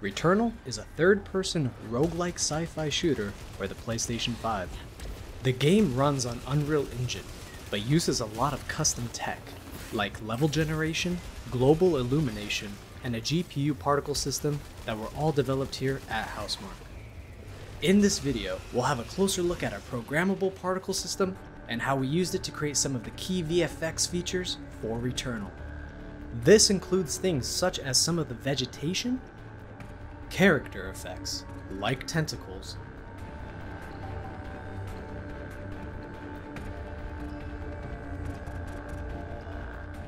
Returnal is a third-person roguelike sci-fi shooter for the PlayStation 5. The game runs on Unreal Engine, but uses a lot of custom tech, like level generation, global illumination, and a GPU particle system that were all developed here at Housemarque. In this video, we'll have a closer look at our programmable particle system and how we used it to create some of the key VFX features for Returnal. This includes things such as some of the vegetation, character effects, like tentacles,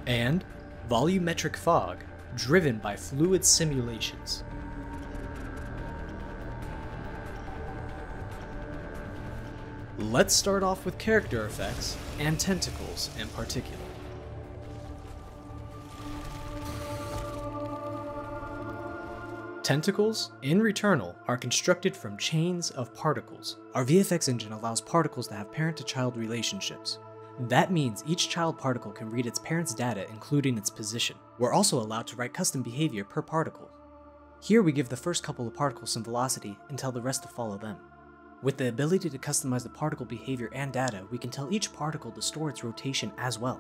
and volumetric fog driven by fluid simulations. Let's start off with character effects and tentacles in particular. Tentacles in Returnal are constructed from chains of particles. Our VFX engine allows particles to have parent-to-child relationships. That means each child particle can read its parent's data, including its position. We're also allowed to write custom behavior per particle. Here we give the first couple of particles some velocity and tell the rest to follow them. With the ability to customize the particle behavior and data, we can tell each particle to store its rotation as well.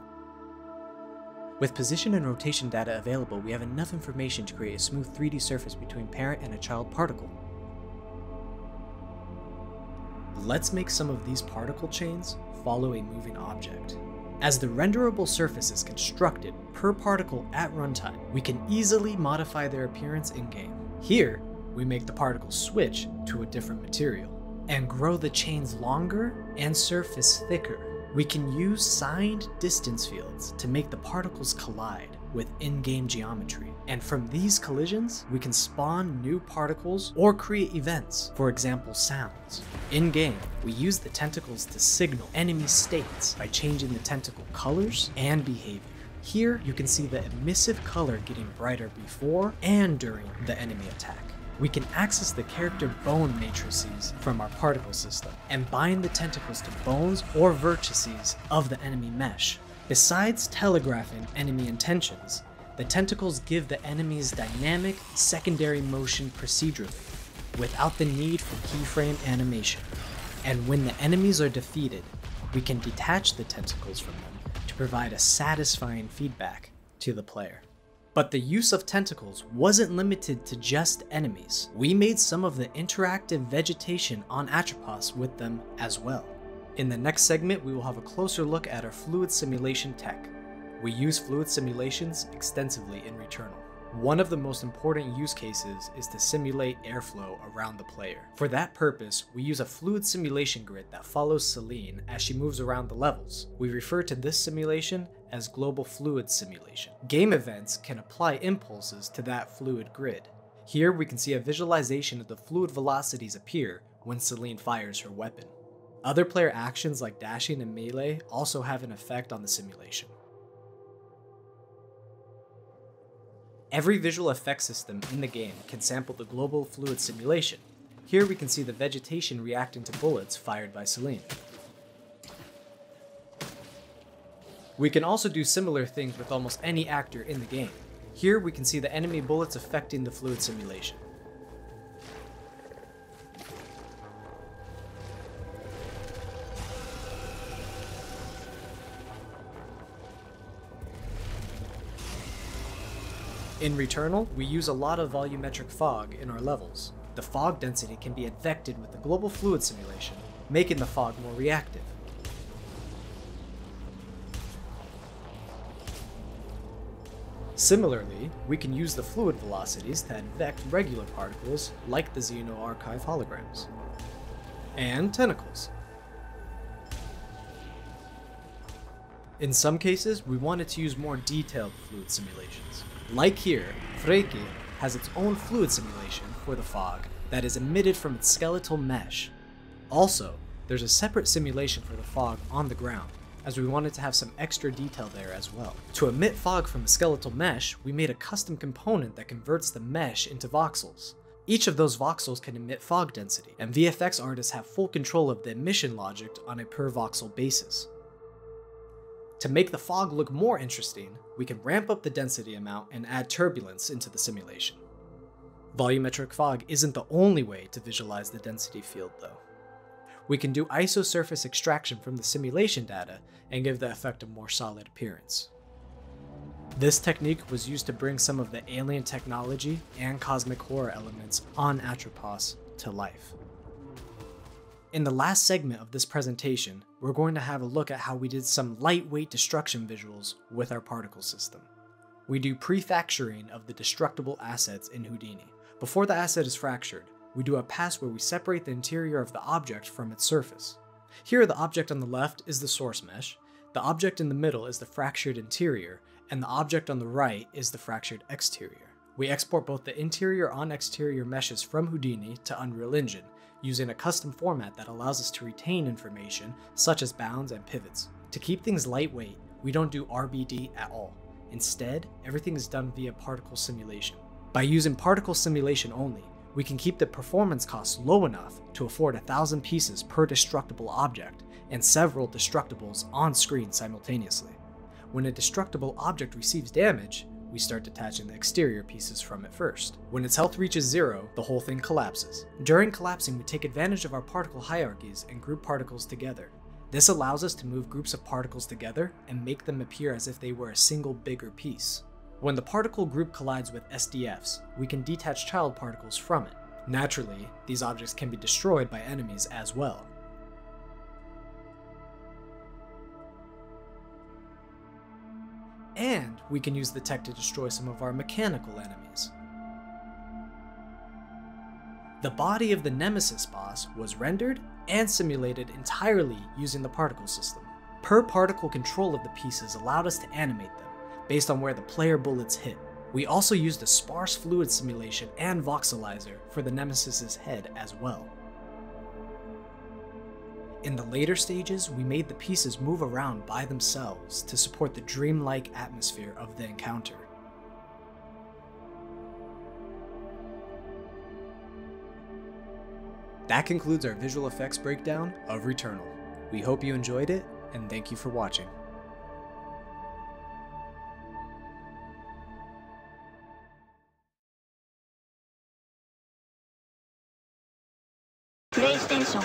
With position and rotation data available, we have enough information to create a smooth 3D surface between parent and a child particle. Let's make some of these particle chains follow a moving object. As the renderable surface is constructed per particle at runtime, we can easily modify their appearance in-game. Here, we make the particles switch to a different material and grow the chains longer and surface thicker. We can use signed distance fields to make the particles collide with in-game geometry. And from these collisions, we can spawn new particles or create events, for example sounds. In-game, we use the tentacles to signal enemy states by changing the tentacle colors and behavior. Here, you can see the emissive color getting brighter before and during the enemy attack. We can access the character bone matrices from our particle system and bind the tentacles to bones or vertices of the enemy mesh. Besides telegraphing enemy intentions, the tentacles give the enemies dynamic secondary motion procedurally, without the need for keyframe animation. And when the enemies are defeated, we can detach the tentacles from them to provide a satisfying feedback to the player. But the use of tentacles wasn't limited to just enemies. We made some of the interactive vegetation on Atropos with them as well. In the next segment, we will have a closer look at our fluid simulation tech. We use fluid simulations extensively in Returnal. One of the most important use cases is to simulate airflow around the player. For that purpose, we use a fluid simulation grid that follows Celine as she moves around the levels. We refer to this simulation as global fluid simulation. Game events can apply impulses to that fluid grid. Here we can see a visualization of the fluid velocities appear when Celine fires her weapon. Other player actions like dashing and melee also have an effect on the simulation. Every visual effects system in the game can sample the global fluid simulation. Here we can see the vegetation reacting to bullets fired by Celine. We can also do similar things with almost any actor in the game. Here we can see the enemy bullets affecting the fluid simulation. In Returnal, we use a lot of volumetric fog in our levels. The fog density can be affected with the global fluid simulation, making the fog more reactive. Similarly, we can use the fluid velocities to advect regular particles like the Xeno Archive holograms. And tentacles. In some cases, we wanted to use more detailed fluid simulations. Like here, Freke has its own fluid simulation for the fog that is emitted from its skeletal mesh. Also, there's a separate simulation for the fog on the ground, as we wanted to have some extra detail there as well. To emit fog from a skeletal mesh, we made a custom component that converts the mesh into voxels. Each of those voxels can emit fog density, and VFX artists have full control of the emission logic on a per voxel basis. To make the fog look more interesting, we can ramp up the density amount and add turbulence into the simulation. Volumetric fog isn't the only way to visualize the density field though. We can do isosurface extraction from the simulation data and give the effect a more solid appearance. This technique was used to bring some of the alien technology and cosmic horror elements on Atropos to life. In the last segment of this presentation, we're going to have a look at how we did some lightweight destruction visuals with our particle system. We do prefactoring of the destructible assets in Houdini. Before the asset is fractured, we do a pass where we separate the interior of the object from its surface. Here, the object on the left is the source mesh, the object in the middle is the fractured interior, and the object on the right is the fractured exterior. We export both the interior on exterior meshes from Houdini to Unreal Engine, using a custom format that allows us to retain information such as bounds and pivots. To keep things lightweight, we don't do RBD at all. Instead, everything is done via particle simulation. By using particle simulation only, we can keep the performance costs low enough to afford 1,000 pieces per destructible object and several destructibles on screen simultaneously. When a destructible object receives damage, we start detaching the exterior pieces from it first. When its health reaches 0, the whole thing collapses. During collapsing, we take advantage of our particle hierarchies and group particles together. This allows us to move groups of particles together and make them appear as if they were a single bigger piece. When the particle group collides with SDFs, we can detach child particles from it. Naturally, these objects can be destroyed by enemies as well. And we can use the tech to destroy some of our mechanical enemies. The body of the Nemesis boss was rendered and simulated entirely using the particle system. Per particle control of the pieces allowed us to animate them, based on where the player bullets hit. We also used a sparse fluid simulation and voxelizer for the Nemesis's head as well. In the later stages, we made the pieces move around by themselves to support the dreamlike atmosphere of the encounter. That concludes our visual effects breakdown of Returnal. We hope you enjoyed it, and thank you for watching. PlayStation